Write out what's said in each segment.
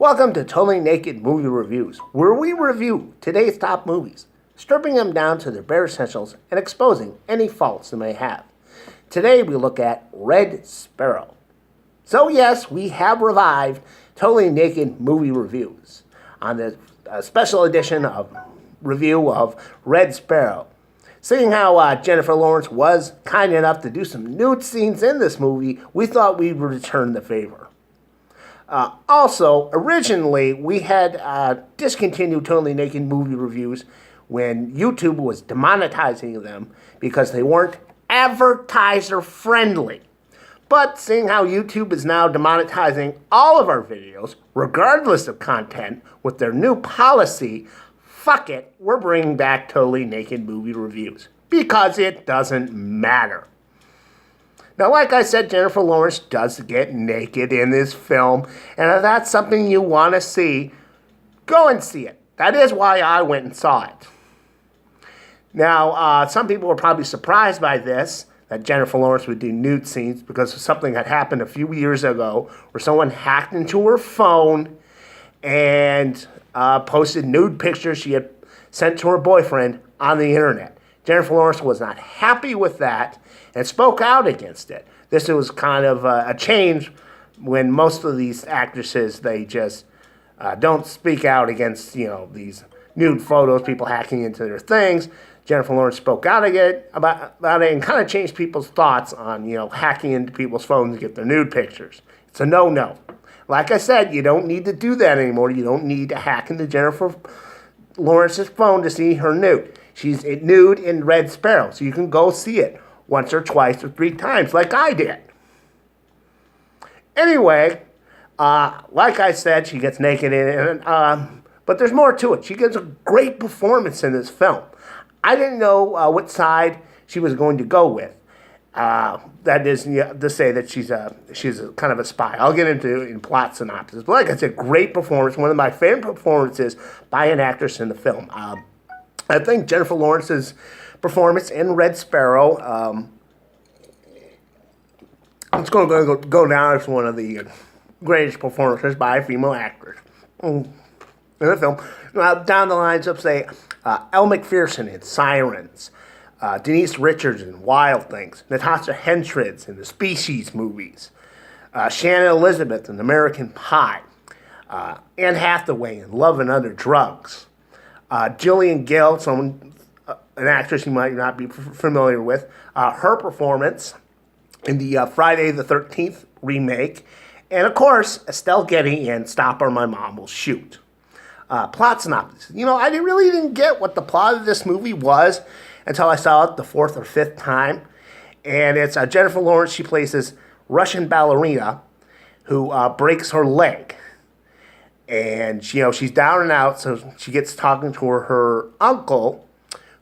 Welcome to Totally Naked Movie Reviews, where we review today's top movies, stripping them down to their bare essentials and exposing any faults they may have. Today we look at Red Sparrow. So yes, we have revived Totally Naked Movie Reviews on the special edition of review of Red Sparrow. Seeing how Jeniffer Lawrence was kind enough to do some nude scenes in this movie, we thought we'd return the favor. Also, originally, we had discontinued Totally Naked Movie Reviews when YouTube was demonetizing them because they weren't advertiser-friendly. But seeing how YouTube is now demonetizing all of our videos, regardless of content, with their new policy, fuck it, we're bringing back Totally Naked Movie Reviews. Because it doesn't matter. Now, like I said, Jeniffer Lawrence does get naked in this film, and if that's something you want to see, go and see it. That is why I went and saw it. Now, some people were probably surprised by this, that Jeniffer Lawrence would do nude scenes, because of something that happened a few years ago, where someone hacked into her phone and posted nude pictures she had sent to her boyfriend on the internet. Jeniffer Lawrence was not happy with that and spoke out against it. This was kind of a change when most of these actresses, they just don't speak out against, these nude photos, people hacking into their things. Jeniffer Lawrence spoke out about it and kind of changed people's thoughts on, hacking into people's phones to get their nude pictures. It's a no-no. Like I said, you don't need to do that anymore. You don't need to hack into Jeniffer Lawrence's phone to see her nude. She's nude in Red Sparrow, so you can go see it once or twice or 3 times, like I did. Anyway, like I said, she gets naked in it, but there's more to it. She gives a great performance in this film. I didn't know what side she was going to go with. That is to say that she's a kind of a spy. I'll get into in plot synopsis. But like I said, great performance. One of my favorite performances by an actress in the film. I think Jeniffer Lawrence's performance in Red Sparrow, it's going to go down as one of the greatest performances by a female actress in the film. Down the lines of, say, Elle Macpherson in Sirens, Denise Richards in Wild Things, Natasha Henstridge in the Species movies, Shannon Elizabeth in American Pie, Anne Hathaway in Love and Other Drugs, Jillian Gill, an actress you might not be familiar with, her performance in the Friday the 13th remake, and of course, Estelle Getty in Stop or My Mom Will Shoot. Plot synopsis. I really didn't get what the plot of this movie was until I saw it the 4th or 5th time. And it's Jeniffer Lawrence. She plays this Russian ballerina who breaks her leg. And, she's down and out, so she gets talking to her uncle,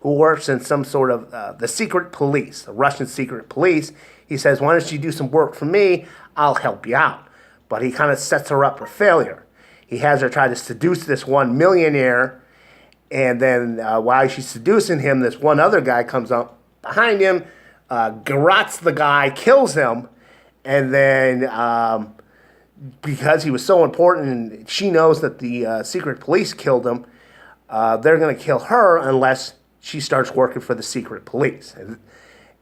who works in some sort of the secret police, the Russian secret police. He says, why don't you do some work for me? I'll help you out. But he kind of sets her up for failure. He has her try to seduce this one millionaire, and then while she's seducing him, this one other guy comes up behind him, garrots the guy, kills him, and then because he was so important and she knows that the secret police killed him, they're going to kill her unless she starts working for the secret police.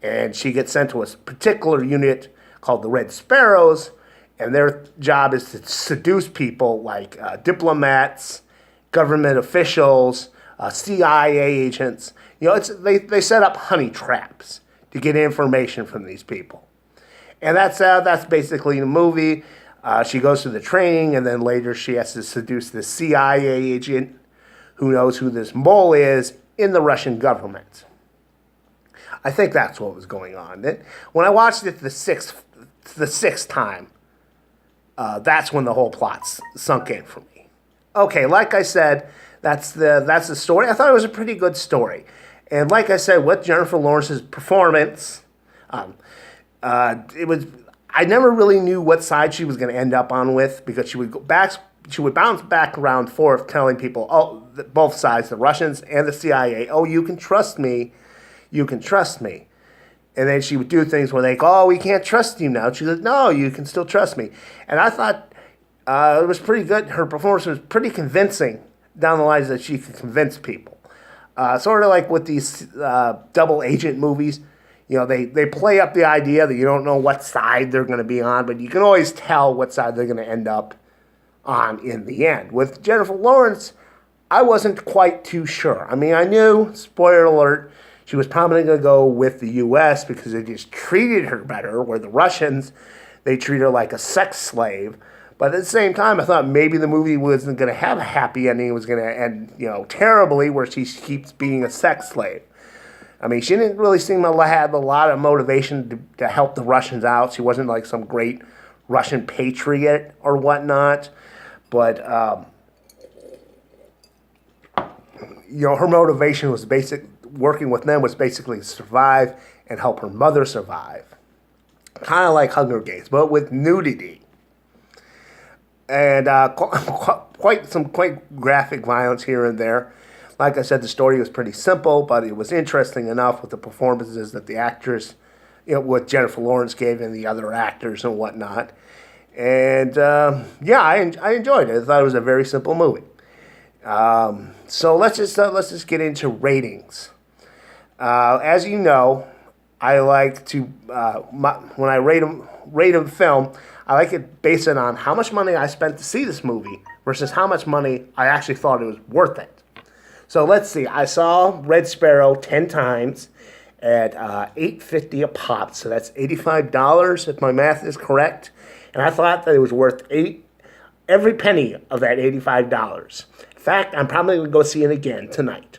And she gets sent to a particular unit called the Red Sparrows, and their job is to seduce people like diplomats, government officials, CIA agents. They set up honey traps to get information from these people. And that's basically the movie. She goes through the training, and then later she has to seduce the CIA agent who knows who this mole is in the Russian government. I think that's what was going on. When I watched it the sixth time, that's when the whole plot sunk in for me. Okay, like I said, that's the story. I thought it was a pretty good story. And like I said, with Jeniffer Lawrence's performance, I never really knew what side she was going to end up on with, because she would bounce back around and forth telling people, both sides, the Russians and the CIA, you can trust me, you can trust me. And then she would do things where they go, we can't trust you now. She said, no, you can still trust me. And I thought It was pretty good. Her performance was pretty convincing down the lines that she could convince people. Sort of like with these double agent movies. They play up the idea that you don't know what side they're going to be on, but you can always tell what side they're going to end up on in the end. With Jennifer Lawrence, I wasn't quite too sure. I mean, I knew, spoiler alert, she was probably going to go with the U.S. because they just treated her better, where the Russians, they treat her like a sex slave. But at the same time, I thought maybe the movie wasn't going to have a happy ending. It was going to end, terribly, where she keeps being a sex slave. I mean, she didn't really seem to have a lot of motivation to help the Russians out. She wasn't like some great Russian patriot or whatnot. But, her motivation was working with them was basically to survive and help her mother survive. Kind of like Hunger Games, but with nudity. And quite graphic violence here and there. Like I said, the story was pretty simple, but it was interesting enough with the performances that the actress, what Jennifer Lawrence gave and the other actors and whatnot. And I enjoyed it. I thought it was a very simple movie. So let's just get into ratings. As you know, I like to when I rate a film, I like it based on how much money I spent to see this movie versus how much money I actually thought it was worth it. So let's see. I saw Red Sparrow 10 times at $8.50 a pop. So that's $85 if my math is correct. And I thought that it was worth every penny of that $85. In fact, I'm probably going to go see it again tonight.